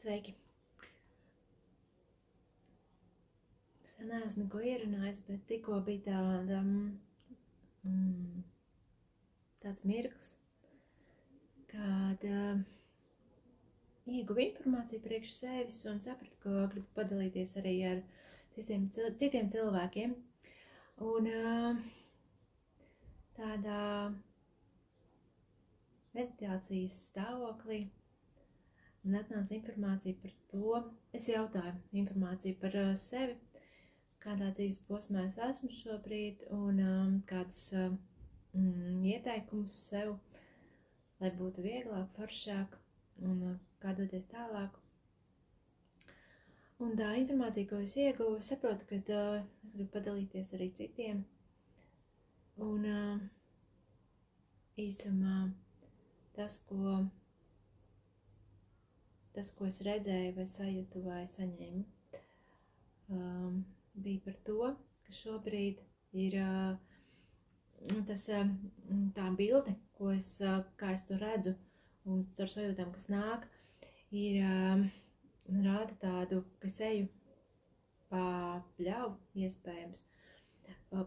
Sveiki! Sen neesmu neko ierunājis, bet tikko bija tāds mirklis, kad ieguvu informāciju priekš sevis un sapratu, ka gribu padalīties arī ar citiem cilvēkiem. Un tādā meditācijas stāvoklī man atnāca informācija par to, es jautāju informāciju par sevi, kādā dzīves posmā es esmu šobrīd un kādus ieteikumus sev, lai būtu vieglāk, foršāk un kā doties tālāk. Un tā informācija, ko es ieguvu, saprotu, ka es gribu padalīties arī citiem. Un īsumā tas, ko es redzēju vai sajūtu vai saņēmu, bija par to, ka šobrīd ir tā bilde, kā es to redzu, un caur sajūtām, kas nāk, rāda tādu, ka es eju pa pļauju, iespējams,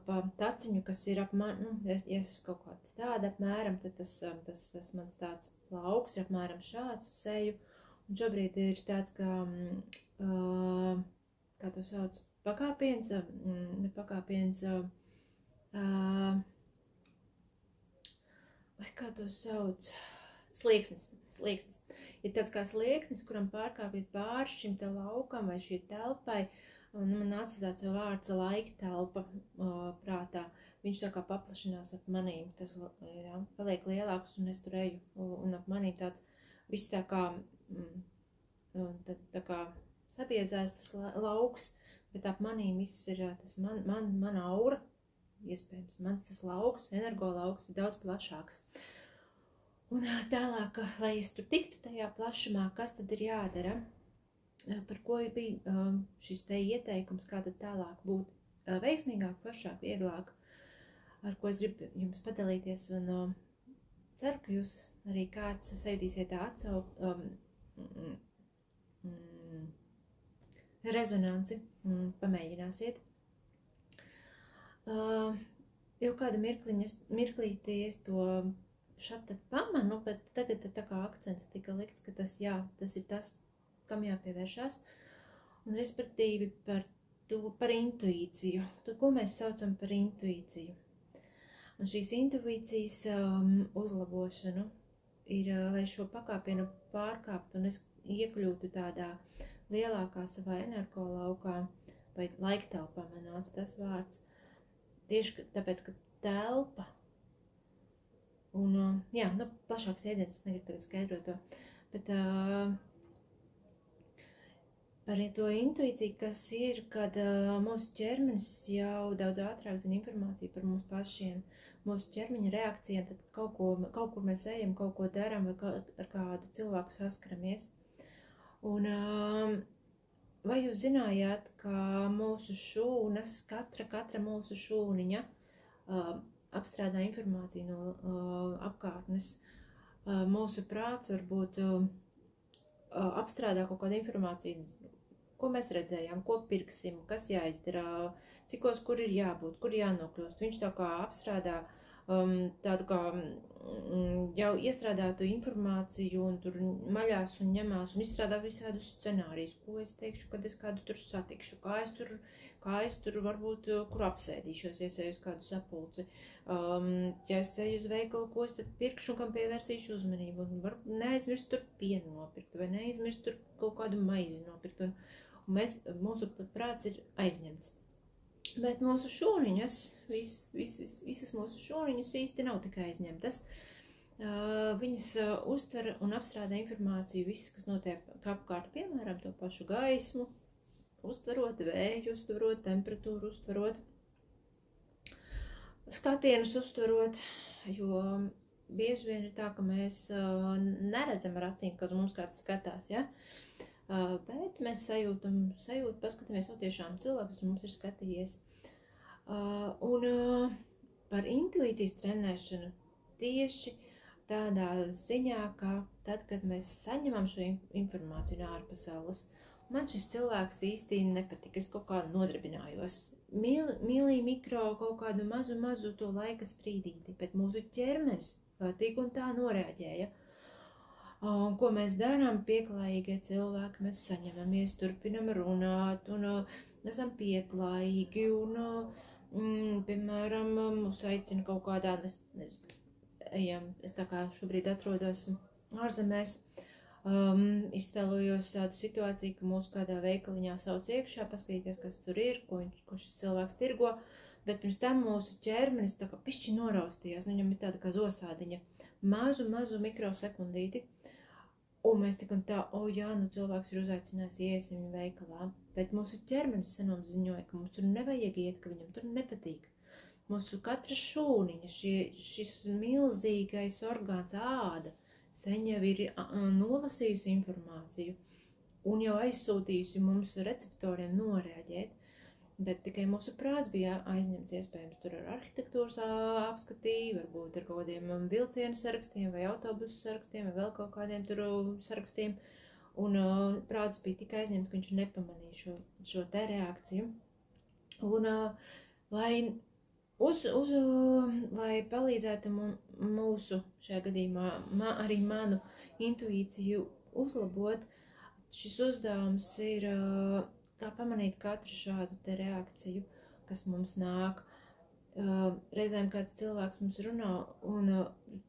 pa taciņu, kas ir ap mani, ja es esmu kaut kāda tāda apmēram, tad tas mans tāds lauks ir apmēram šāds, es eju, un šobrīd ir tāds, kā to sauc, pakāpiens, ne pakāpiens, vai kā to sauc, slieksnis. Ir tāds kā slieksnis, kuram pārkāpjot pāri šim te laukam vai šī telpai, un man nāca tāds vārds laika telpa prātā. Viņš tā kā paplašinās ap manīm, tas paliek lielāks, un es tur eju, un ap manīm tāds, viss tā kā sabiezās tas lauks, bet ap manīm viss ir tas mana aura, iespējams, mans tas lauks, energolauks ir daudz plašāks. Un tālāk, lai es tur tiktu tajā plašumā, kas tad ir jādara, par ko bija šis te ieteikums, kā tad tālāk būt veiksmīgāk, foršāk, vieglāk, ar ko es gribu jums padalīties, un ceru, ka jūs arī kāds sajūtīsiet tā rezonanci un pamēģināsiet. Jau kādu mirklīti es to šat tad pamanu, bet tagad tā kā akcents tika likts, ka tas ir tas, kam jāpievēršās, un respektīvi par intuīciju, ko mēs saucam par intuīciju. Un šīs intuīcijas uzlabošanu ir, lai šo pakāpienu pārkāptu un es iekļūtu tādā lielākā savā energolaukā, vai laiktelpā man nāca tas vārds, tieši tāpēc, ka telpa, un, plašāks ēdiens, es negribu tagad skaidrot to, bet par to intuīciju, kas ir, kad mūsu ķermenis jau daudz ātrāk zina informāciju par mums pašiem, mūsu ķermeņa reakcijām, tad kaut kur mēs ejam, kaut ko daram, vai ar kādu cilvēku saskaramies. Un vai jūs zinājāt, ka mūsu šūnas, katra mūsu šūniņa apstrādā informāciju no apkārtnes. Mūsu prāts varbūt apstrādā kaut kādu informāciju, ko mēs redzējām, ko pirksim, kas jāizdara, cikos, kur ir jābūt, kur jānokļūst. Viņš tā kā apstrādā tādu kā jau iestrādātu informāciju un tur maļās un ņemās un izstrādā visādus scenārijus, ko es teikšu, kad es kādu tur satikšu, kā es tur varbūt, kur apsēdīšos, ja es eju uz kādu sapulci, ja es eju uz veikalu, ko es tad pirkšu un kam pievērsīšu uzmanību, un varbūt neaizmirst tur pienu nopirkt, vai neaizmirst tur kaut kādu maizi nopirkt, un mūsu prāts ir aizņemts. Bet mūsu šūniņas, visas mūsu šūniņas īsti nav tikai aizņemtas. Viņas uztver un apstrādā informāciju, viss, kas notiek apkārt, piemēram, to pašu gaismu, uztverot, vēju uztverot, temperatūru uztverot, skatienus uztverot, jo bieži vien ir tā, ka mēs neredzam ar acīm, ka uz mums kāds skatās, ja? Bet mēs sajūtu, paskatāmies, tiešām cilvēks mums ir skatījies. Un par intuīcijas trenēšanu tieši tādā ziņā, ka tad, kad mēs saņemam šo informāciju no ārpasaules, man šis cilvēks īsti nepatika, es kaut kā nodarbinājos. Mīlīju mikro kaut kādu mazu to laika sprīdīti, bet mūsu ķermenis tik un tā noreaģēja. Un ko mēs darām, pieklājīgie cilvēki, mēs saņemamies, turpinam runāt un esam pieklājīgi un, piemēram, mūs aicina kaut kādā, es tā kā šobrīd atrodos ārzemēs, iztēlojos tādu situāciju, ka mūs kādā veikaliņā sauc iekšā, paskatīties, kas tur ir, ko šis cilvēks tirgo, bet pirms tam mūsu ķermenis tā kā pišķi noraustījās, viņam ir tāda kā zosādiņa, mazu mikrosekundīti, un mēs tik un tā, jā, cilvēks ir uzaicinājis, iesim viņa veikalā, bet mūsu ķermenis senom ziņoja, ka mums tur nevajag iet, ka viņam tur nepatīk. Mūsu katra šūniņa, šis milzīgais orgāns āda, sen jau ir nolasījusi informāciju un jau aizsūtījusi mums receptoriem noreaģēt, bet tikai mūsu prāts bija aizņemts iespējams tur ar arhitektūras apskatī, varbūt ar kaut kādiem vilcienu sarakstiem vai autobusu sarakstiem vai vēl kaut kādiem tur sarakstiem, un prāts bija tik aizņemts, ka viņš nepamanīja šo te reakciju. Un, lai palīdzētu mūsu, šajā gadījumā, arī manu intuīciju uzlabot, šis uzdevums ir kā pamanīt katru šādu te reakciju, kas mums nāk. Reizēm kāds cilvēks mums runā, un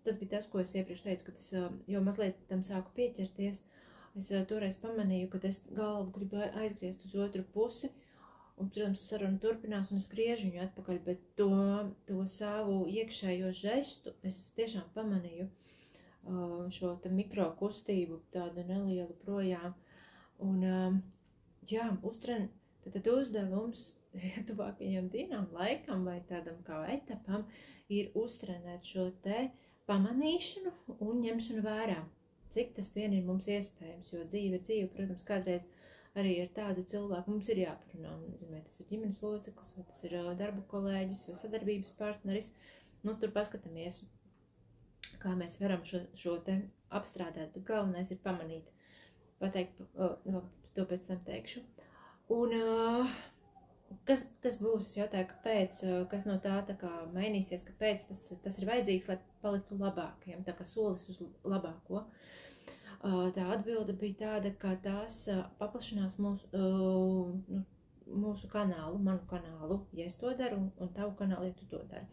tas bija tas, ko es iepriekš teicu, ka es jau mazliet tam sāku pieķerties. Es toreiz pamanīju, ka es galvu gribu aizgriezt uz otru pusi, un, protams, saruna turpinās, un es griežu viņu atpakaļ, bet to savu iekšējo žestu es tiešām pamanīju šo mikro kustību, tādu nelielu projām. Un, jā, tad uzdevums tuvākajām dienām, laikam vai tādam kā etapam ir uztrenēt šo te pamanīšanu un ņemšanu vērā. Cik tas vien ir mums iespējams, jo dzīve, protams, kādreiz arī ar tādu cilvēku mums ir jāparunā. Nezinu, vai tas ir ģimenes loceklis, vai tas ir darba kolēģis, vai sadarbības partneris. Tur paskatāmies, kā mēs varam šo te apstrādāt, bet galvenais ir pamanīt. Pateikt, to pēc tam teikšu. Un kas būs, es jautāju, kāpēc, kas no tā kā mainīsies, kāpēc tas ir vajadzīgs, lai paliktu labākajam, tā kā solis uz labāko. Tā atbilde bija tāda, ka tās paplašinās mūsu kanālu, manu kanālu, ja es to daru, un tavu kanālu, ja tu to dari.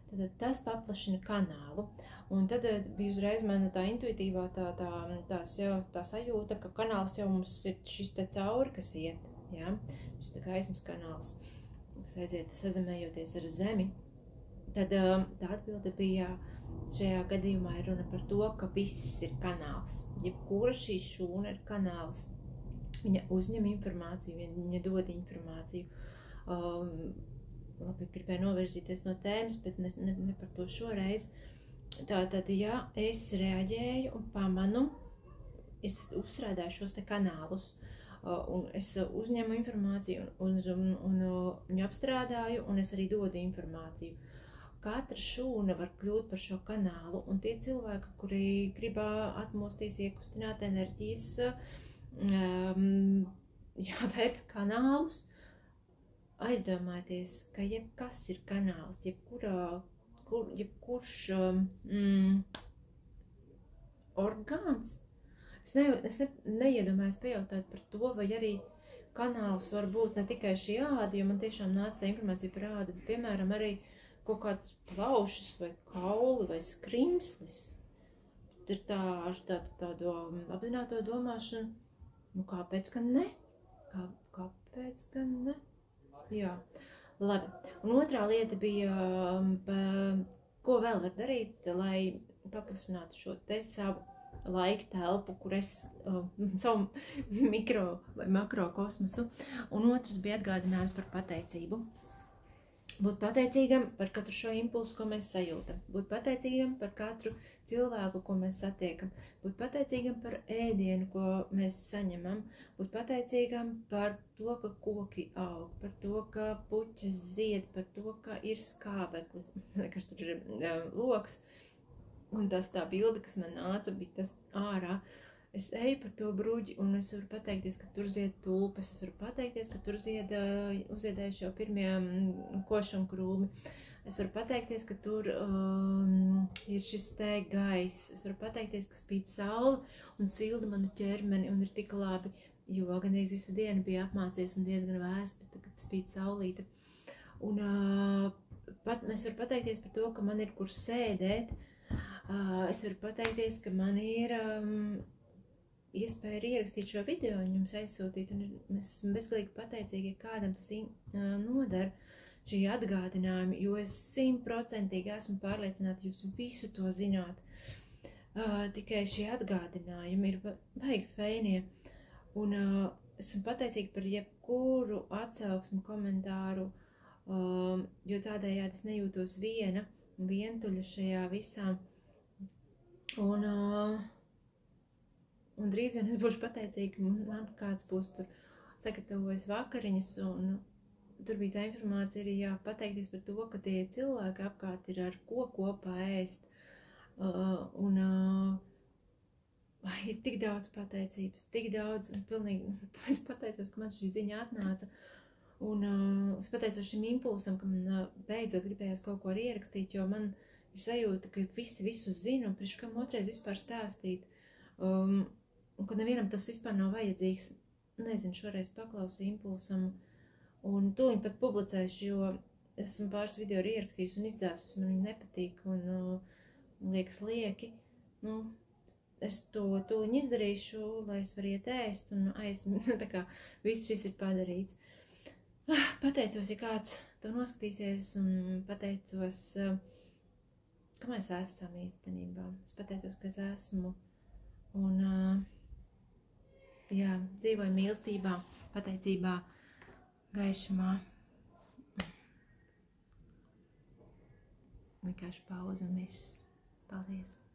Tad tas paplašina kanālu, un tad bija uzreiz mana tā intuitīvā tā sajūta, ka kanāls jau mums ir šis te cauri, kas iet, jā, šis te gaismas kanāls, kas aiziet sazemējoties ar zemi. Tad tā atbilde bija, šajā gadījumā ir runa par to, ka viss ir kanāls. Jebkura šī šūna ir kanāls. Viņa uzņem informāciju, viņa dod informāciju. Labi, gribēju novirzīties no tēmas, bet ne par to šoreiz. Tātad, ja es reaģēju un pamanu, es uzstrādāju šos te kanālus, un es uzņemu informāciju un viņu apstrādāju, un es arī dodu informāciju. Katra šūna var kļūt par šo kanālu, un tie cilvēki, kuri grib atmostīs, iekustināt enerģijas, vērt kanālus, aizdomājieties, ka jebkas ir kanāls, jebkurš orgāns. Es neiedomājos pajautāt par to, vai arī kanāls var būt ne tikai šī āda, jo man tiešām nāca tā informācija par ādu, bet, piemēram, arī kaut kāds plaušas vai kauli vai skrimslis. Ir ar tādu apzināto domāšanu, kāpēc gan ne? Kāpēc gan ne? Jā, labi. Un otrā lieta bija, ko vēl var darīt, lai paplašinātu šo te savu laika telpu, kur es savu mikro vai makro kosmosu. Un otrs bija atgādinājums par pateicību. Būt pateicīgam par katru šo impulsu, ko mēs sajūtam. Būt pateicīgam par katru cilvēku, ko mēs satiekam. Būt pateicīgam par ēdienu, ko mēs saņemam. Būt pateicīgam par to, ka koki aug, par to, ka puķis zied, par to, ka ir skābeklis, vai kas tur ir loks. Un tas tā bilde, kas man nāca, bija tas ārā. Es eju par to bruģi, un es varu pateikties, ka tur zied tulpes, es varu pateikties, ka tur uziedējuši jau pirmie košumkrūmi. Es varu pateikties, ka tur ir šis te gaiss. Es varu pateikties, ka spīd saule un silda manu ķermeni, un ir tik labi, jo gandrīz visu dienu bija apmācies un diezgan vēs, bet tagad spīd saulīte. Un es varu pateikties par to, ka man ir kur sēdēt. Es varu pateikties, ka man ir iespēja ierakstīt šo video un jums aizsūtīt, un es esmu bezgalīgi pateicīgi, ja kādam tas nodara šī atgādinājumi, jo es 100% esmu pārliecināta, jūs visu to zināt. Tikai šie atgādinājumi ir baigi feinie, un esmu pateicīga par jebkuru atsauksmu komentāru, jo tādējādi es nejūtos vientuļa šajā visā. Un drīz vien es būšu pateicīga, man kāds būs tur sagatavojis vakariņas, un tur bija tā informācija arī jāpateikties par to, ka tie cilvēki apkārt ir ar ko kopā ēst. Ir tik daudz pateicības, tik daudz, un pilnīgi es pateicos, ka man šī ziņa atnāca. Un es pateicos šim impulsam, ka man beidzot gribējās kaut ko arī ierakstīt, jo man ir sajūta, ka visi visu zina, un priekš kam otrais vispār stāstīt. Un ka nevienam tas vispār nav vajadzīgs. Nezinu, šoreiz paklausu impulsam. Un tūliņ pat publicēšu, jo esmu pāris video arī ierakstījusi un izdzēsus, man viņi nepatīk un liekas lieki. Es to tūliņ izdarīšu, lai es varu iet ēst un tā kā viss šis ir padarīts. Pateicos, ja kāds to noskatīsies, un pateicos, ka mēs esam īstenībā. Es pateicos, ka es esmu. Un dzīvoju mīlestībā, pateicībā, gaišumā. Vienkārši pauze un viss. Paldies!